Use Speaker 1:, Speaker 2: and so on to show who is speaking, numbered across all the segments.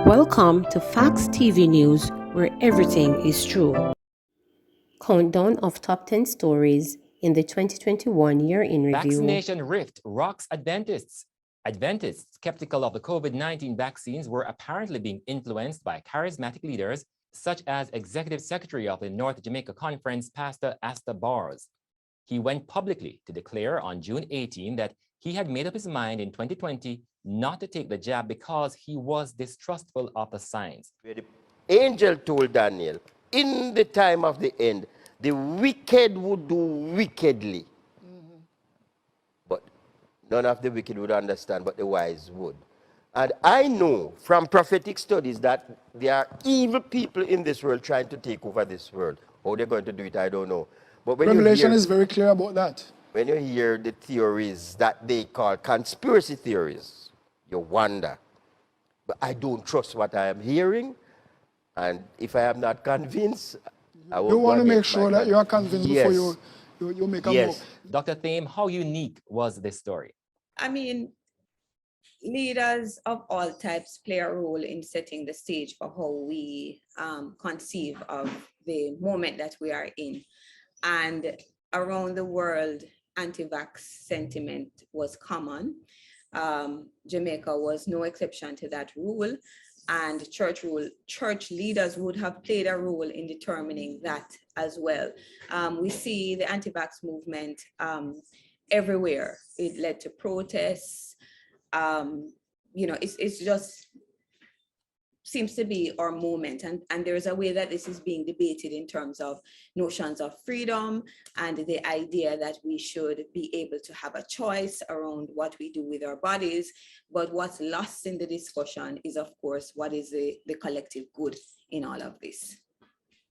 Speaker 1: Welcome to Facts TV News, where everything is true. Countdown of top 10 stories in the 2021 year in review.
Speaker 2: Vaccination rift rocks Adventists. Adventists skeptical of the COVID-19 vaccines were apparently being influenced by charismatic leaders, such as Executive Secretary of the North Jamaica Conference, Pastor Asta Bars. He went publicly to declare on June 18 that he had made up his mind in 2020 not to take the jab because he was distrustful of the science.
Speaker 3: The angel told Daniel, in the time of the end, the wicked would do wickedly. But none of the wicked would understand, but the wise would. And I know from prophetic studies that there are evil people in this world trying to take over this world. How they're going to do it, I don't know. But when
Speaker 4: Revelation is very clear about that.
Speaker 3: When you hear the theories that they call conspiracy theories, you wonder. But I don't trust what I am hearing. And if I am not convinced, I will.
Speaker 4: You want to make sure that you are convinced
Speaker 3: yes.
Speaker 4: before you make a
Speaker 3: yes.
Speaker 4: move.
Speaker 2: Dr. Thame, how unique was this story?
Speaker 5: I mean, leaders of all types play a role in setting the stage for how we conceive of the moment that we are in. And around the world, anti-vax sentiment was common. Jamaica was no exception to that rule. And church leaders would have played a role in determining that as well. We see the anti-vax movement everywhere. It led to protests. It's just seems to be our moment. And there's a way that this is being debated in terms of notions of freedom and the idea that we should be able to have a choice around what we do with our bodies. But what's lost in the discussion is, of course, what is the collective good in all of this.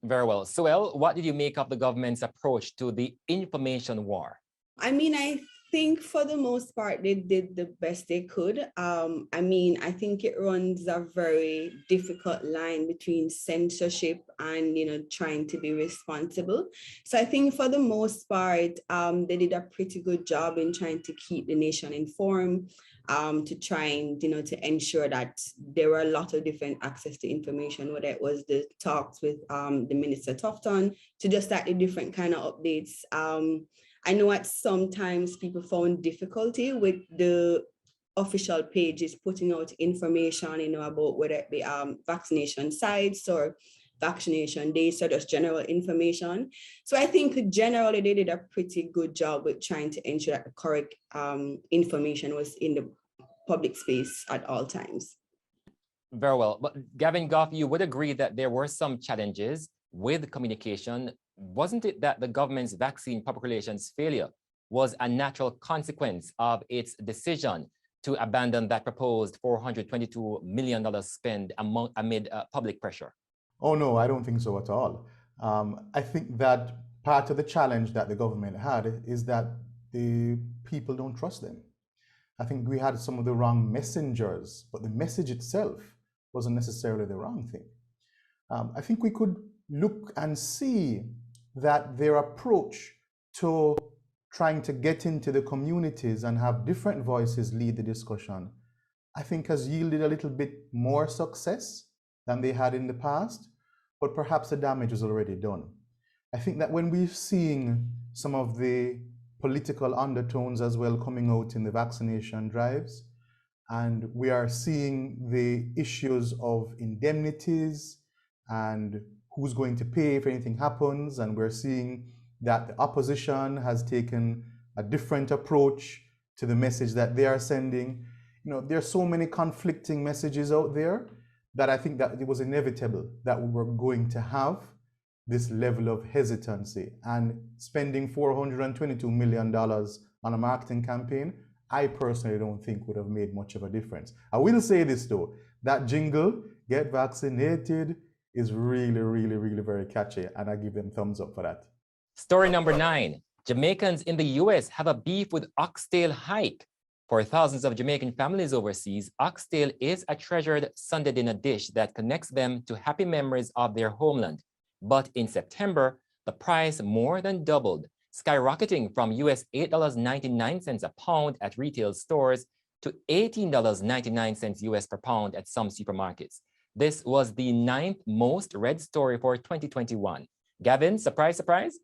Speaker 2: Very well. Suel, what did you make of the government's approach to the information war?
Speaker 6: I mean, I think for the most part, they did the best they could. I think it runs a very difficult line between censorship and, trying to be responsible. So I think for the most part, they did a pretty good job in trying to keep the nation informed, to try and, to ensure that there were a lot of different access to information, whether it was the talks with the Minister Tufton to just start the different kind of updates. I know at sometimes people found difficulty with the official pages putting out information, about whether it be vaccination sites or vaccination days, or just general information. So I think generally they did a pretty good job with trying to ensure that the correct information was in the public space at all times.
Speaker 2: Very well. But Gavin Goff, you would agree that there were some challenges with communication. Wasn't it that the government's vaccine public relations failure was a natural consequence of its decision to abandon that proposed $422 million spend amid public pressure?
Speaker 7: Oh, no, I don't think so at all. I think that part of the challenge that the government had is that the people don't trust them. I think we had some of the wrong messengers, but the message itself wasn't necessarily the wrong thing. I think we could look and see that their approach to trying to get into the communities and have different voices lead the discussion, I think has yielded a little bit more success than they had in the past, but perhaps the damage is already done. I think that when we're seeing some of the political undertones as well coming out in the vaccination drives, and we are seeing the issues of indemnities and who's going to pay if anything happens, and we're seeing that the opposition has taken a different approach to the message that they are sending. There are so many conflicting messages out there that I think that it was inevitable that we were going to have this level of hesitancy, and spending $422 million on a marketing campaign, I personally don't think would have made much of a difference. I will say this though, that jingle, "Get Vaccinated," is really, really, really very catchy, and I give them thumbs up for that.
Speaker 2: Story number 9, Jamaicans in the US have a beef with oxtail hike. For thousands of Jamaican families overseas, oxtail is a treasured Sunday dinner dish that connects them to happy memories of their homeland. But in September, the price more than doubled, skyrocketing from US $8.99 a pound at retail stores to $18.99 US per pound at some supermarkets. This was the 9th most read story for 2021. Gavin, surprise, surprise?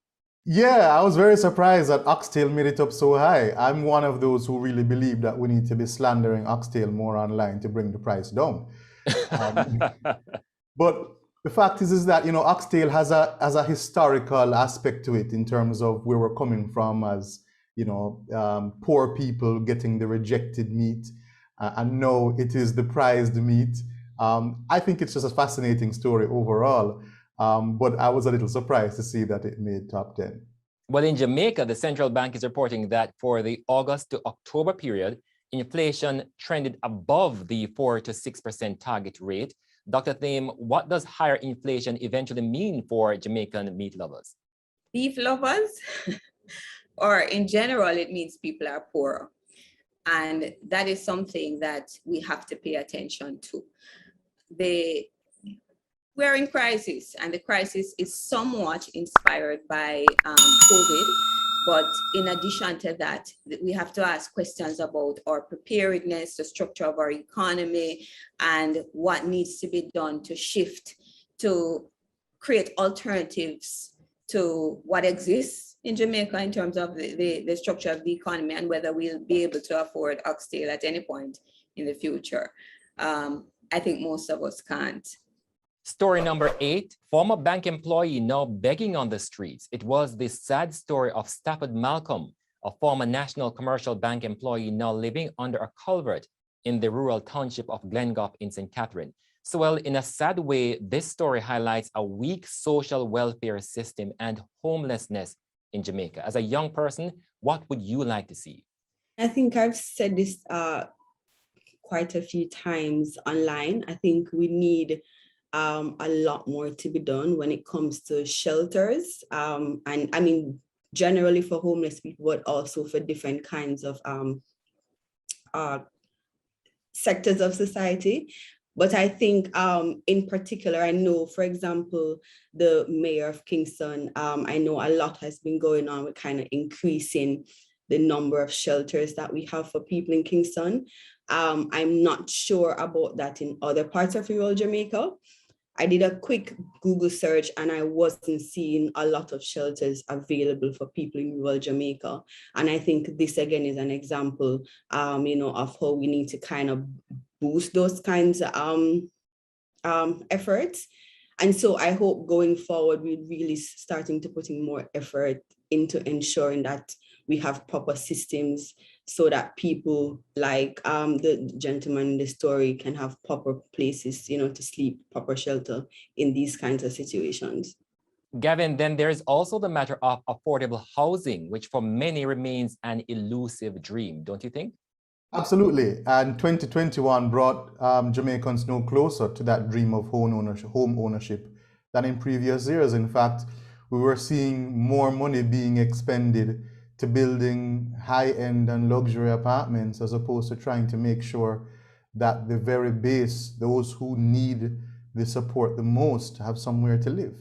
Speaker 7: Yeah, I was very surprised that Oxtail made it up so high. I'm one of those who really believe that we need to be slandering Oxtail more online to bring the price down. But the fact is that, you know, Oxtail has a historical aspect to it in terms of where we're coming from as, you know, poor people getting the rejected meat, and now it is the prized meat. I think it's just a fascinating story overall, but I was a little surprised to see that it made top 10.
Speaker 2: Well, in Jamaica, the central bank is reporting that for the August to October period, inflation trended above the 4 to 6% target rate. Dr. Thame, what does higher inflation eventually mean for Jamaican meat lovers?
Speaker 5: Beef lovers, or in general, it means people are poor. And that is something that we have to pay attention to. We're in crisis, and the crisis is somewhat inspired by COVID. But in addition to that, we have to ask questions about our preparedness, the structure of our economy, and what needs to be done to shift, to create alternatives to what exists in Jamaica in terms of the structure of the economy and whether we'll be able to afford oxtail at any point in the future. I think most of us can't.
Speaker 2: Story number 8, former bank employee now begging on the streets. It was the sad story of Stafford Malcolm, a former National Commercial Bank employee now living under a culvert in the rural township of Glengoff in St. Catherine. So, well, in a sad way, this story highlights a weak social welfare system and homelessness in Jamaica. As a young person, what would you like to see?
Speaker 6: I think I've said this quite a few times online. I think we need a lot more to be done when it comes to shelters. And I mean, generally for homeless people, but also for different kinds of sectors of society. But I think in particular, I know, for example, the mayor of Kingston, I know a lot has been going on with kind of increasing the number of shelters that we have for people in Kingston. I'm not sure about that in other parts of rural Jamaica. I did a quick Google search and I wasn't seeing a lot of shelters available for people in rural Jamaica. And I think this again is an example, you know, of how we need to kind of boost those kinds of efforts. And so I hope going forward, we're really starting to put in more effort into ensuring that we have proper systems so that people like the gentleman in the story can have proper places, you know, to sleep, proper shelter in these kinds of situations.
Speaker 2: Gavin, then there's also the matter of affordable housing, which for many remains an elusive dream, don't you think?
Speaker 7: Absolutely. And 2021 brought Jamaicans no closer to that dream of home ownership than in previous years. In fact, we were seeing more money being expended to building high-end and luxury apartments as opposed to trying to make sure that the very base, those who need the support the most, have somewhere to live.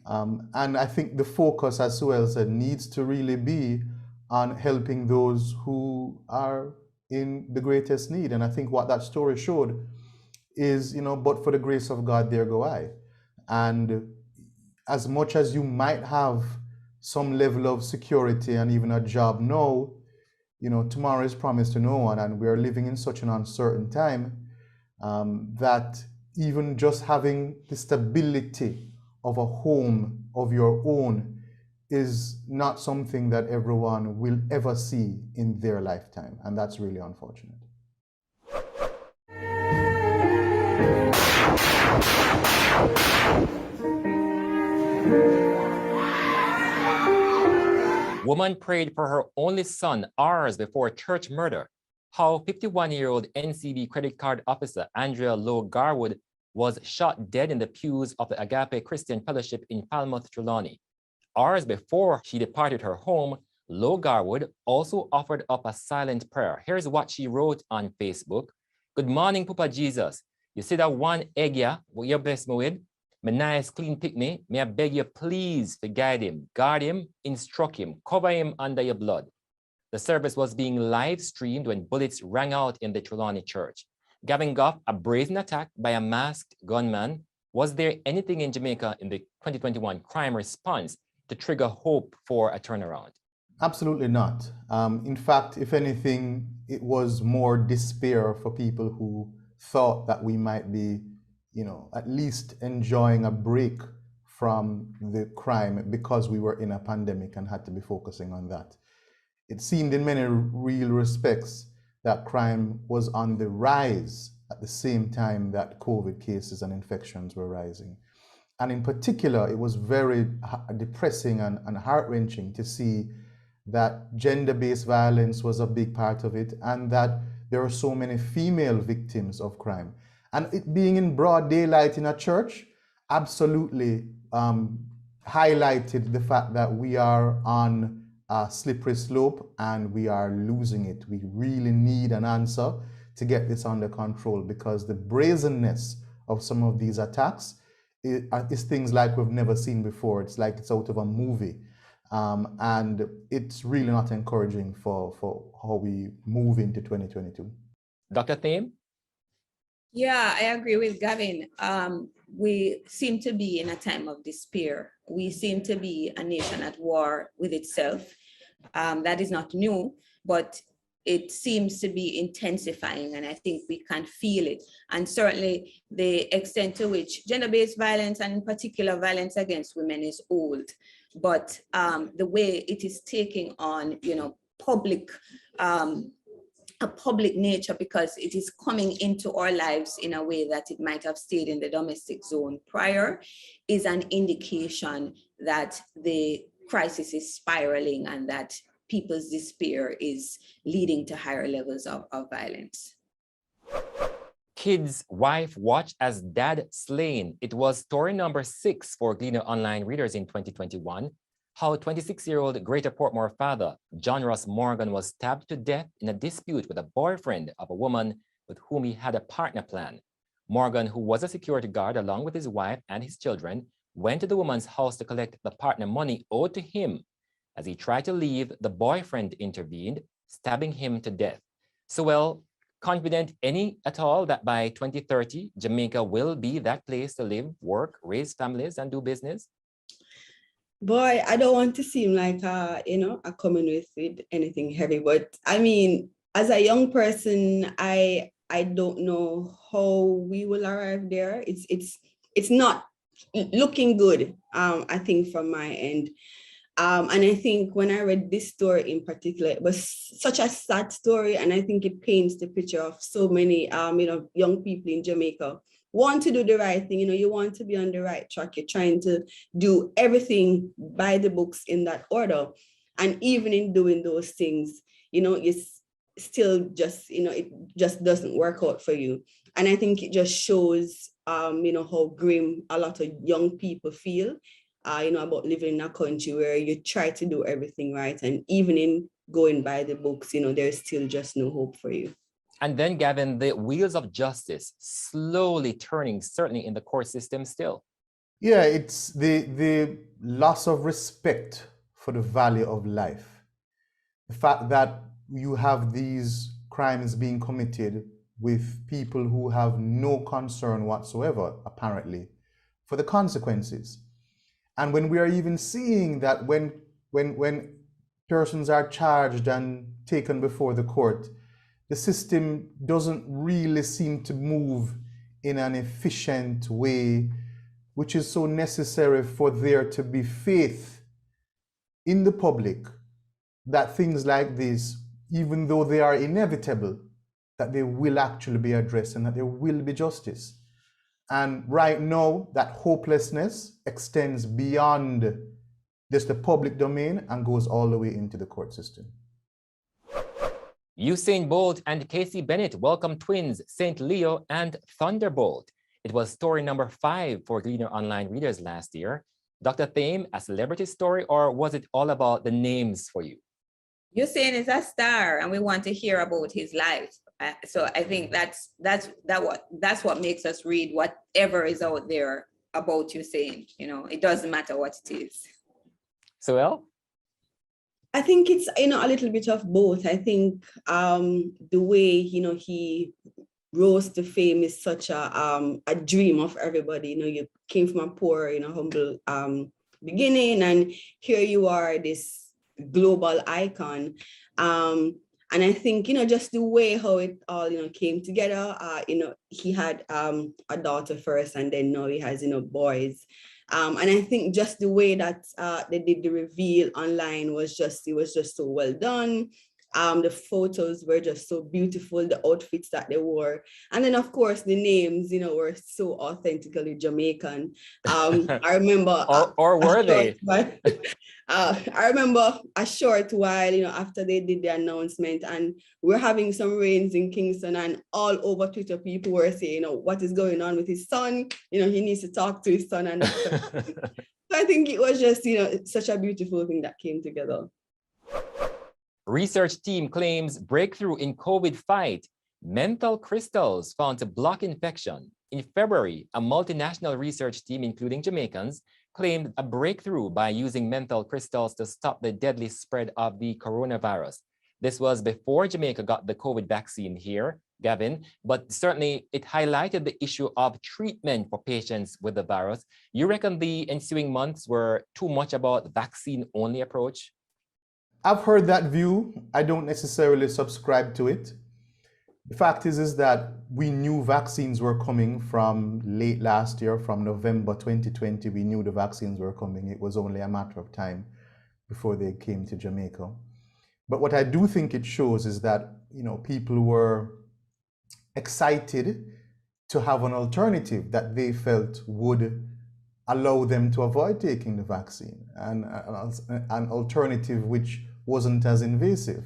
Speaker 7: And I think the focus, as Suel said, needs to really be on helping those who are in the greatest need. And I think what that story showed is, you know, but for the grace of God, there go I. And as much as you might have some level of security and even a job now, you know, tomorrow is promised to no one, and we are living in such an uncertain time that even just having the stability of a home of your own is not something that everyone will ever see in their lifetime, and that's really unfortunate.
Speaker 2: Woman prayed for her only son hours before church murder. How 51-year-old NCB credit card officer Andrea Lowe Garwood was shot dead in the pews of the Agape Christian Fellowship in Falmouth, Trelawney. Hours before she departed her home, Lowe Garwood also offered up a silent prayer. Here's what she wrote on Facebook. Good morning, Papa Jesus. You see that one egg ya, what you bless me with? My nice clean picnic, may I beg you please to guide him, guard him, instruct him, cover him under your blood. The service was being live streamed when bullets rang out in the Trelawney church. Gavin Goff, a brazen attack by a masked gunman. Was there anything in Jamaica in the 2021 crime response to trigger hope for a turnaround?
Speaker 7: Absolutely not. In fact, if anything, it was more despair for people who thought that we might be, at least enjoying a break from the crime because we were in a pandemic and had to be focusing on that. It seemed in many real respects that crime was on the rise at the same time that COVID cases and infections were rising. And in particular, it was very depressing and heart-wrenching to see that gender-based violence was a big part of it, and that there are so many female victims of crime. And it being in broad daylight in a church absolutely highlighted the fact that we are on a slippery slope and we are losing it. We really need an answer to get this under control, because the brazenness of some of these attacks is things like we've never seen before. It's like it's out of a movie. And it's really not encouraging for how we move into 2022.
Speaker 2: Dr. Thame?
Speaker 5: Yeah, I agree with Gavin. We seem to be in a time of despair. We seem to be a nation at war with itself. That is not new, but it seems to be intensifying, and I think we can feel it. And certainly the extent to which gender-based violence, and in particular violence against women, is old. But the way it is taking on, public, a public nature, because it is coming into our lives in a way that it might have stayed in the domestic zone prior, is an indication that the crisis is spiraling and that people's despair is leading to higher levels of violence.
Speaker 2: Kids' wife watched as dad slain. It was story number 6 for Gleaner Online readers in 2021. How 26-year-old Greater Portmore father, John Ross Morgan, was stabbed to death in a dispute with a boyfriend of a woman with whom he had a partner plan. Morgan, who was a security guard along with his wife and his children, went to the woman's house to collect the partner money owed to him. As he tried to leave, the boyfriend intervened, stabbing him to death. So, well, confident any at all that by 2030, Jamaica will be that place to live, work, raise families, and do business?
Speaker 6: Boy, I don't want to seem like a coming with anything heavy, but I mean, as a young person, I don't know how we will arrive there. It's not looking good, I think, from my end. And I think when I read this story in particular, it was such a sad story, and I think it paints the picture of so many young people in Jamaica want to do the right thing. You want to be on the right track. You're trying to do everything by the books in that order. And even in doing those things, it's still just, it just doesn't work out for you. And I think it just shows, how grim a lot of young people feel, about living in a country where you try to do everything right. And even in going by the books, there's still just no hope for you.
Speaker 2: And then, Gavin, the wheels of justice slowly turning, certainly in the court system still.
Speaker 7: Yeah, it's the loss of respect for the value of life. The fact that you have these crimes being committed with people who have no concern whatsoever, apparently, for the consequences. And when we are even seeing that when persons are charged and taken before the court, the system doesn't really seem to move in an efficient way, which is so necessary for there to be faith in the public that things like this, even though they are inevitable, that they will actually be addressed and that there will be justice. And right now, that hopelessness extends beyond just the public domain and goes all the way into the court system.
Speaker 2: Usain Bolt and Casey Bennett welcome twins St. Leo and Thunderbolt. It was story number 5 for Gleaner Online readers last year. Dr. Thame, a celebrity story, or was it all about the names for you?
Speaker 5: Usain is a star, and we want to hear about his life. So I think that's what makes us read whatever is out there about Usain. It doesn't matter what it is.
Speaker 2: So, well,
Speaker 6: I think it's a little bit of both. I think the way he rose to fame is such a dream of everybody. You know, you came from a poor, you know, humble beginning, and here you are, this global icon. And I think, you know, just the way how it all, you know, came together, you know, he had a daughter first, and then now he has, you know, boys. And I think just the way that they did the reveal online was just, it was just so well done. The photos were just so beautiful, the outfits that they wore. And then of course the names, you know, were so authentically Jamaican. I remember
Speaker 2: or were they?
Speaker 6: I remember a short while, you know, after they did the announcement, and we're having some rains in Kingston, and all over Twitter, people were saying, you know, what is going on with his son? You know, he needs to talk to his son. And so I think it was just, you know, such a beautiful thing that came together.
Speaker 2: Research team claims breakthrough in COVID fight. Menthol crystals found to block infection. In February, a multinational research team, including Jamaicans, claimed a breakthrough by using menthol crystals to stop the deadly spread of the coronavirus. This was before Jamaica got the COVID vaccine here, Gavin, but certainly it highlighted the issue of treatment for patients with the virus. You reckon the ensuing months were too much about vaccine-only approach?
Speaker 7: I've heard that view. I don't necessarily subscribe to it. The fact is that we knew vaccines were coming from late last year, from November 2020. We knew the vaccines were coming. It was only a matter of time before they came to Jamaica. But what I do think it shows is that, you know, people were excited to have an alternative that they felt would allow them to avoid taking the vaccine, and an alternative which wasn't as invasive.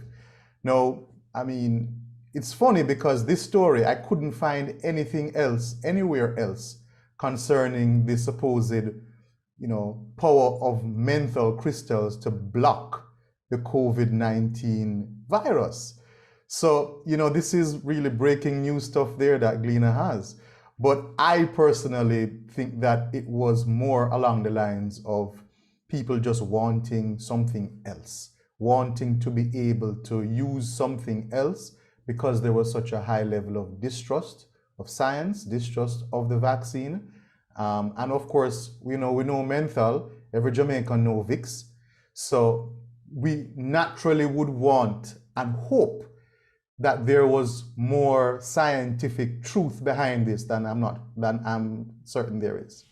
Speaker 7: Now, I mean, it's funny because this story, I couldn't find anything else, anywhere else, concerning the supposed, you know, power of menthol crystals to block the COVID-19 virus. So, you know, this is really breaking news stuff there that Gleena has. But I personally think that it was more along the lines of people just wanting something else, wanting to be able to use something else because there was such a high level of distrust of science, distrust of the vaccine. And of course, we know menthol, every Jamaican knows Vicks. So we naturally would want and hope that there was more scientific truth behind this than I'm certain there is.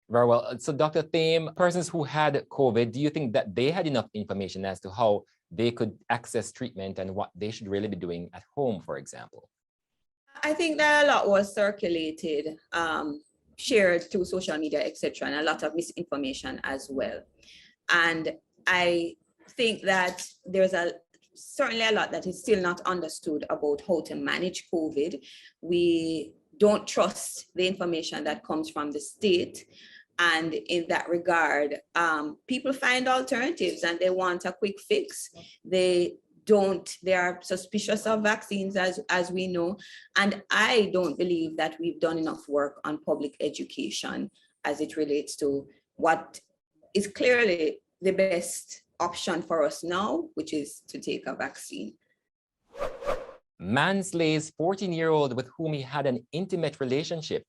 Speaker 2: Very well. So Dr. Thame, persons who had COVID, do you think that they had enough information as to how they could access treatment and what they should really be doing at home, for example?
Speaker 5: I think that a lot was circulated, shared through social media, etc., and a lot of misinformation as well. And I think that there's certainly a lot that is still not understood about how to manage COVID. We don't trust the information that comes from the state. And in that regard, people find alternatives and they want a quick fix. They are suspicious of vaccines, as we know. And I don't believe that we've done enough work on public education as it relates to what is clearly the best option for us now, which is to take a vaccine.
Speaker 2: Man slays 14-year-old with whom he had an intimate relationship.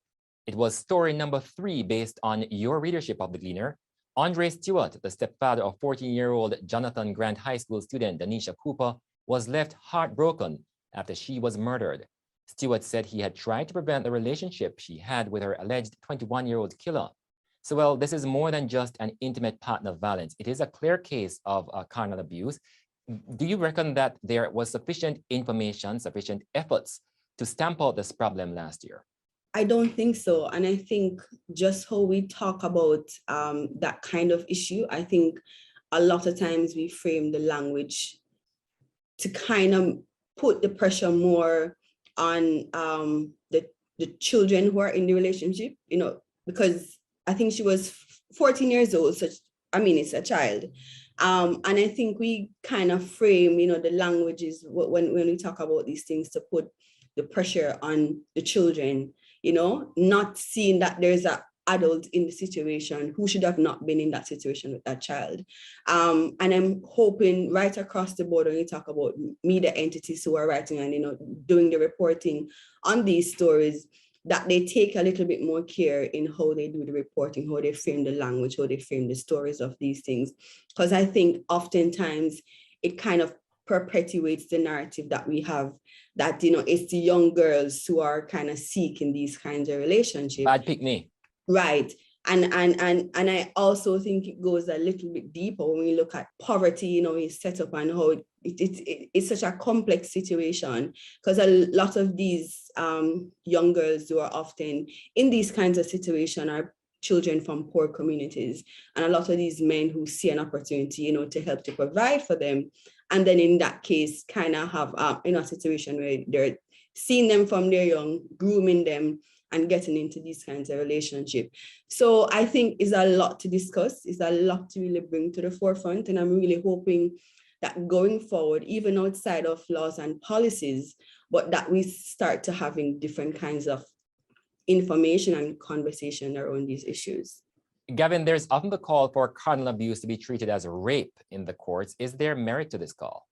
Speaker 2: It was story number 3 based on your readership of the Gleaner. Andre Stewart, the stepfather of 14-year-old Jonathan Grant High School student Danisha Cooper, was left heartbroken after she was murdered. Stewart said he had tried to prevent the relationship she had with her alleged 21-year-old killer. So, well, this is more than just an intimate partner violence. It is a clear case of carnal abuse. Do you reckon that there was sufficient information, sufficient efforts to stamp out this problem last year?
Speaker 6: I don't think so. And I think just how we talk about that kind of issue, I think a lot of times we frame the language to kind of put the pressure more on the children who are in the relationship, you know, because I think she was 14 years old, so I mean, it's a child. And I think we kind of frame, you know, the languages when we talk about these things to put the pressure on the children, you know, not seeing that there's a adult in the situation who should have not been in that situation with that child. And I'm hoping right across the board, when you talk about media entities who are writing and, doing the reporting on these stories, that they take a little bit more care in how they do the reporting, how they frame the language, how they frame the stories of these things. Because I think oftentimes it kind of perpetuates the narrative that we have, that, it's the young girls who are kind of seeking these kinds of relationships.
Speaker 2: Bad picnic.
Speaker 6: Right. And I also think it goes a little bit deeper when we look at poverty, is set up, and how it's such a complex situation, because a lot of these young girls who are often in these kinds of situations are children from poor communities, and a lot of these men who see an opportunity, to help to provide for them, and then in that case kind of have a situation where they're seeing them from their young, grooming them, and getting into these kinds of relationships. So I think it's a lot to discuss. It's a lot to really bring to the forefront. And I'm really hoping that going forward, even outside of laws and policies, but that we start to having different kinds of information and conversation around these issues.
Speaker 2: Gavin, there's often the call for carnal abuse to be treated as rape in the courts. Is there merit to this call?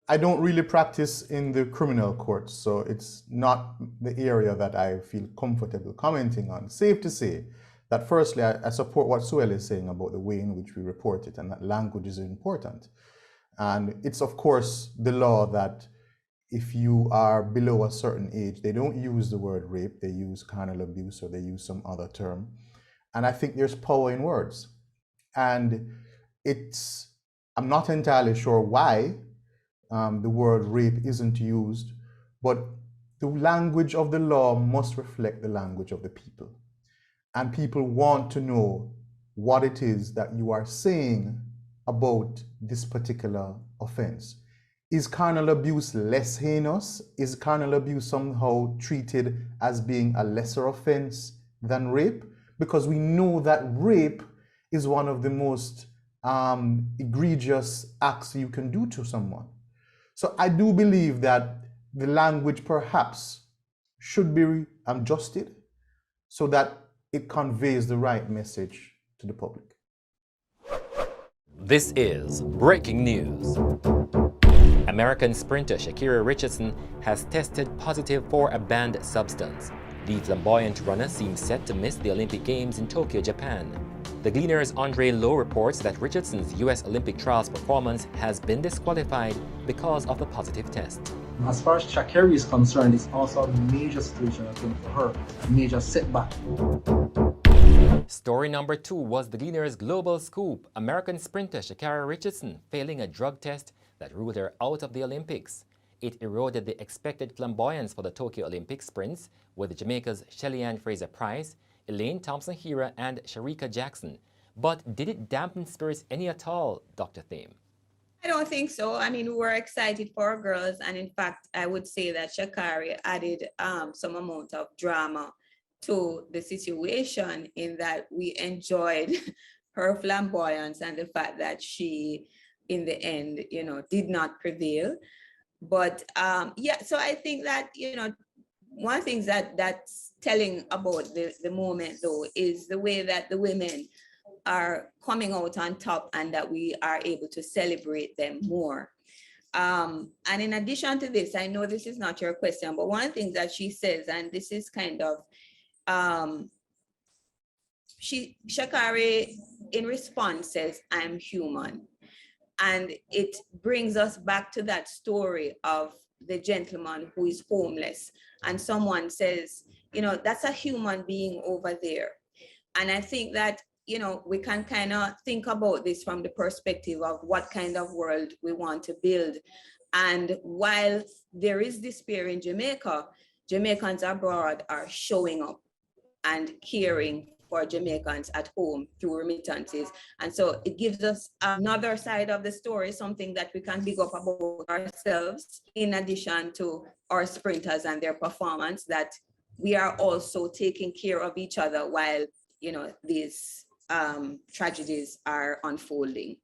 Speaker 7: I don't really practice in the criminal courts, so it's not the area that I feel comfortable commenting on. Safe to say that firstly, I support what Suel is saying about the way in which we report it, and that language is important. And it's of course the law that if you are below a certain age, they don't use the word rape, they use carnal abuse, or they use some other term. And I think there's power in words. And I'm not entirely sure why the word rape isn't used, but the language of the law must reflect the language of the people. And people want to know what it is that you are saying about this particular offense. Is carnal abuse less heinous? Is carnal abuse somehow treated as being a lesser offense than rape? Because we know that rape is one of the most egregious acts you can do to someone. So I do believe that the language perhaps should be adjusted so that it conveys the right message to the public.
Speaker 2: This is breaking news. American sprinter Sha'Carri Richardson has tested positive for a banned substance. The flamboyant runner seems set to miss the Olympic Games in Tokyo, Japan. The Gleaner's Andre Lowe reports that Richardson's U.S. Olympic trials performance has been disqualified because of the positive test.
Speaker 8: As far as Sha'Carri is concerned, it's also a major situation, I think, for her, a major setback.
Speaker 2: Story number 2 was the Gleaner's global scoop. American sprinter Sha'Carri Richardson failing a drug test that ruled her out of the Olympics. It eroded the expected flamboyance for the Tokyo Olympic sprints, with Jamaica's Shelly-Ann Fraser-Price, Elaine Thompson-Herah, and Sharika Jackson. But did it dampen spirits any at all, Dr. Thame?
Speaker 5: I don't think so. I mean, we were excited for our girls. And in fact, I would say that Sha'Carri added some amount of drama to the situation, in that we enjoyed her flamboyance and the fact that she, in the end, did not prevail. But yeah, so I think that, one thing that's telling about the moment, though, is the way that the women are coming out on top, and that we are able to celebrate them more. And in addition to this, I know this is not your question, but one thing that she says, and this is kind of, Sha'Carri in response says, "I'm human." And it brings us back to that story of the gentleman who is homeless, and someone says, that's a human being over there. And I think that, we can kind of think about this from the perspective of what kind of world we want to build. And while there is despair in Jamaica, Jamaicans abroad are showing up and caring for Jamaicans at home through remittances. And so it gives us another side of the story, something that we can big up about ourselves, in addition to our sprinters and their performance, that we are also taking care of each other while, these tragedies are unfolding.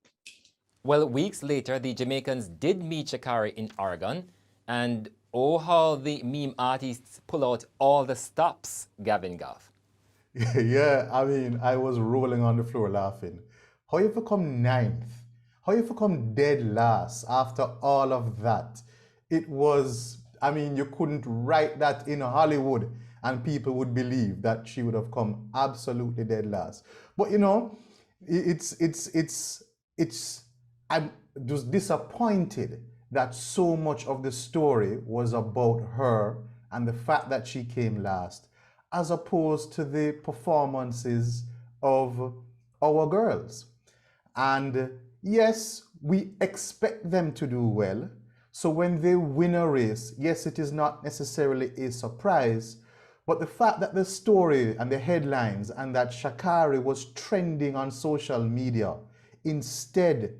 Speaker 2: Well, weeks later, the Jamaicans did meet Sha'Carri in Oregon, and oh, how the meme artists pull out all the stops, Gavin Goff.
Speaker 7: Yeah, I mean, I was rolling on the floor laughing. How you come ninth? How you come dead last after all of that? It was, I mean, you couldn't write that in Hollywood and people would believe that she would have come absolutely dead last. But you know, it's I'm just disappointed that so much of the story was about her and the fact that she came last, as opposed to the performances of our girls. And yes, we expect them to do well. So when they win a race, yes, it is not necessarily a surprise, but the fact that the story and the headlines and that Shakari was trending on social media instead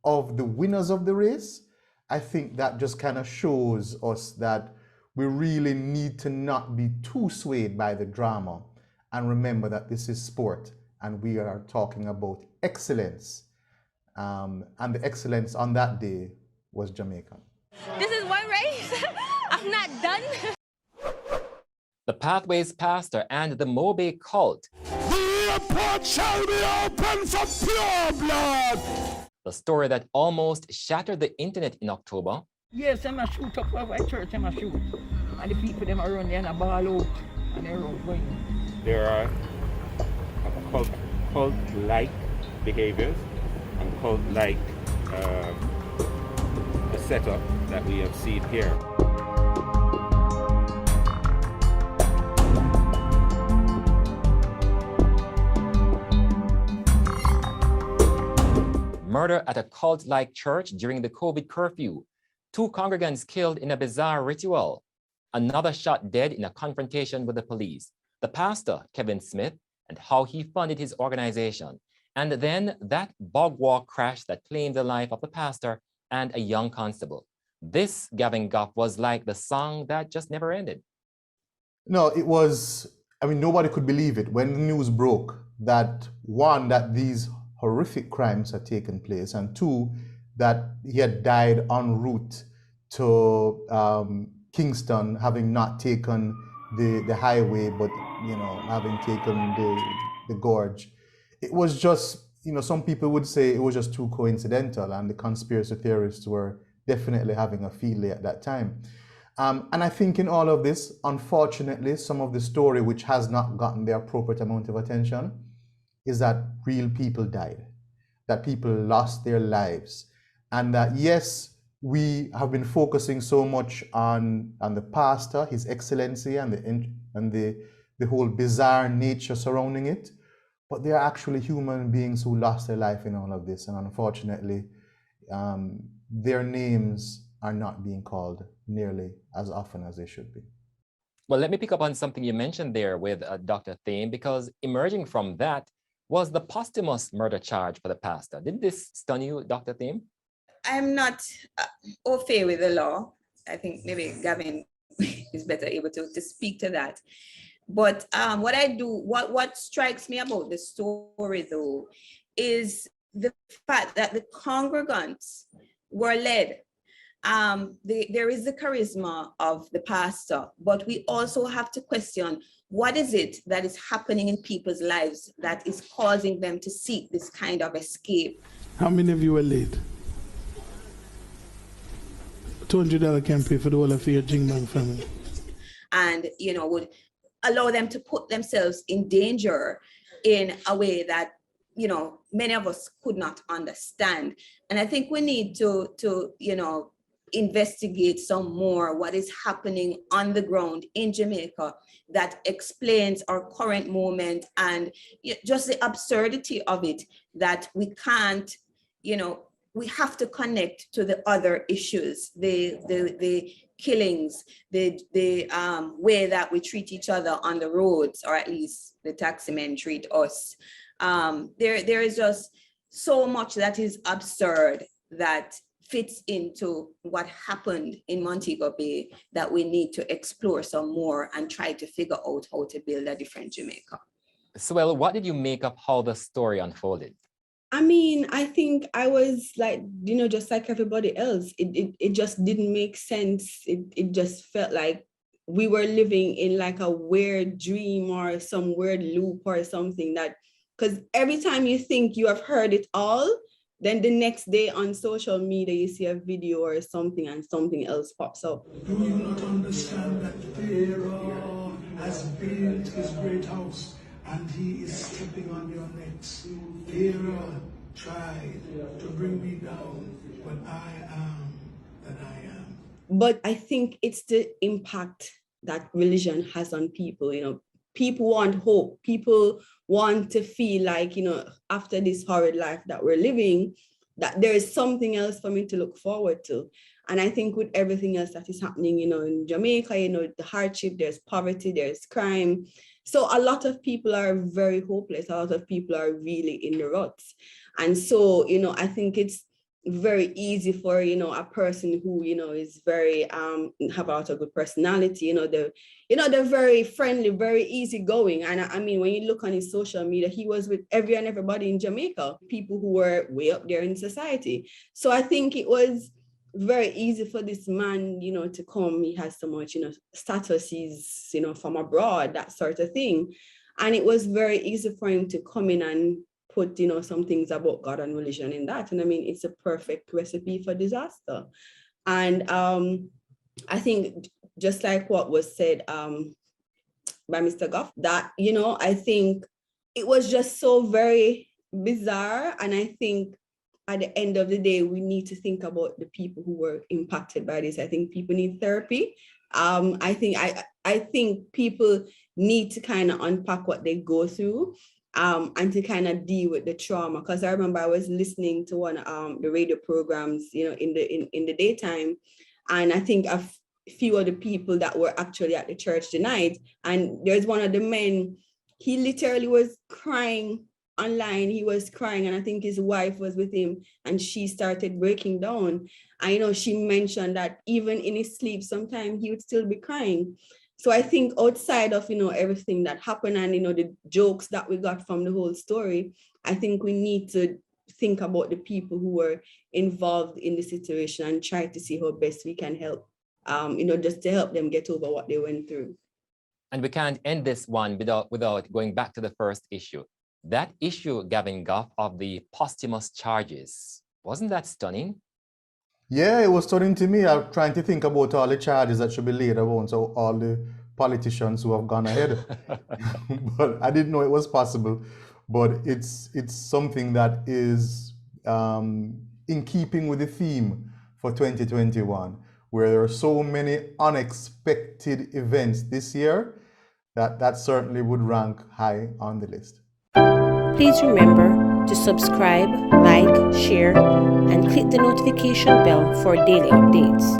Speaker 7: of the winners of the race, I think that just kind of shows us that we really need to not be too swayed by the drama and remember that this is sport and we are talking about excellence. And the excellence on that day was Jamaica.
Speaker 9: This is one race. I'm not done.
Speaker 2: The Pathways pastor and the Mobe cult.
Speaker 10: The airport shall be open for pure blood.
Speaker 2: The story that almost shattered the internet in October.
Speaker 11: Yes, them a shoot up over a church, them a shoot. And the people them around there and a ball out and they're out going.
Speaker 12: There are cult-like behaviors and cult-like the setup that we have seen here.
Speaker 2: Murder at a cult-like church during the COVID curfew. 2 congregants killed in a bizarre ritual. Another shot dead in a confrontation with the police. The pastor, Kevin Smith, and how he funded his organization. And then that bog walk crash that claimed the life of the pastor and a young constable. This, Gavin Goff, was like the song that just never ended.
Speaker 7: No, it was, I mean, nobody could believe it when the news broke that one, that these horrific crimes had taken place, and two, that he had died en route to Kingston, having not taken the highway, but you know, having taken the gorge. It was just, you know, some people would say it was just too coincidental, and the conspiracy theorists were definitely having a field day at that time. And I think in all of this, unfortunately, some of the story which has not gotten the appropriate amount of attention is that real people died, that people lost their lives, and that yes, we have been focusing so much on the pastor, his excellency, and the whole bizarre nature surrounding it, but they are actually human beings who lost their life in all of this, and unfortunately, their names are not being called nearly as often as they should be.
Speaker 2: Well, let me pick up on something you mentioned there with Dr. Thame, because emerging from that was the posthumous murder charge for the pastor. Did this stun you, Dr. Thame?
Speaker 5: I'm not au fait with the law. I think maybe Gavin is better able to speak to that. But what strikes me about the story though, is the fact that the congregants were led. There is the charisma of the pastor, but we also have to question, what is it that is happening in people's lives that is causing them to seek this kind of escape?
Speaker 10: How many of you were late? $200 can pay for the whole of your Jingbang family.
Speaker 5: And, you know, would allow them to put themselves in danger in a way that, you know, many of us could not understand. And I think we need to you know, investigate some more what is happening on the ground in Jamaica that explains our current moment and just the absurdity of it, that we can't, you know, we have to connect to the other issues, the killings, the way that we treat each other on the roads, or at least the taxi men treat us. There is just so much that is absurd that fits into what happened in Montego Bay that we need to explore some more and try to figure out how to build a different Jamaica.
Speaker 2: Swell, what did you make of how the story unfolded?
Speaker 6: I mean, I think I was like, you know, just like everybody else. It just didn't make sense. It just felt like we were living in like a weird dream or some weird loop or something, that because every time you think you have heard it all, then the next day on social media you see a video or something and something else pops up.
Speaker 10: Do you not understand that Pharaoh has built his great house and he is stepping on your necks? Pharaoh tried to bring me down, but I am that I am.
Speaker 6: But I think it's the impact that religion has on people. People want hope. People want to feel like, after this horrid life that we're living, that there is something else for me to look forward to. And I think with everything else that is happening, in Jamaica, the hardship, there's poverty, there's crime. So a lot of people are very hopeless. A lot of people are really in the ruts. And so, I think it's very easy for, a person who, is very, have a lot of good personality, they're very friendly, very easygoing. And I mean, when you look on his social media, he was with everybody in Jamaica, people who were way up there in society. So I think it was very easy for this man, to come. He has so much, status, he's, from abroad, that sort of thing. And it was very easy for him to come in and put, some things about God and religion in that. And I mean, it's a perfect recipe for disaster. And I think just like what was said by Mr. Goff, that, I think it was just so very bizarre. And I think at the end of the day, we need to think about the people who were impacted by this. I think people need therapy. I think people need to kind of unpack what they go through. And to kind of deal with the trauma. Because I remember I was listening to one the radio programs, in the daytime, and I think a few of the people that were actually at the church tonight, and there's one of the men, he literally was crying online. He was crying, and I think his wife was with him, and she started breaking down. I know she mentioned that even in his sleep, sometimes he would still be crying. So I think outside of, everything that happened and, the jokes that we got from the whole story, I think we need to think about the people who were involved in the situation and try to see how best we can help, just to help them get over what they went through.
Speaker 2: And we can't end this one without going back to the first issue. That issue, Gavin Goff, of the posthumous charges, wasn't that stunning?
Speaker 7: Yeah, it was stunning to me. I'm trying to think about all the charges that should be laid upon so all the politicians who have gone ahead. But I didn't know it was possible. But it's something that is in keeping with the theme for 2021, where there are so many unexpected events this year that certainly would rank high on the list.
Speaker 1: Please remember to subscribe, like, share, and click the notification bell for daily updates.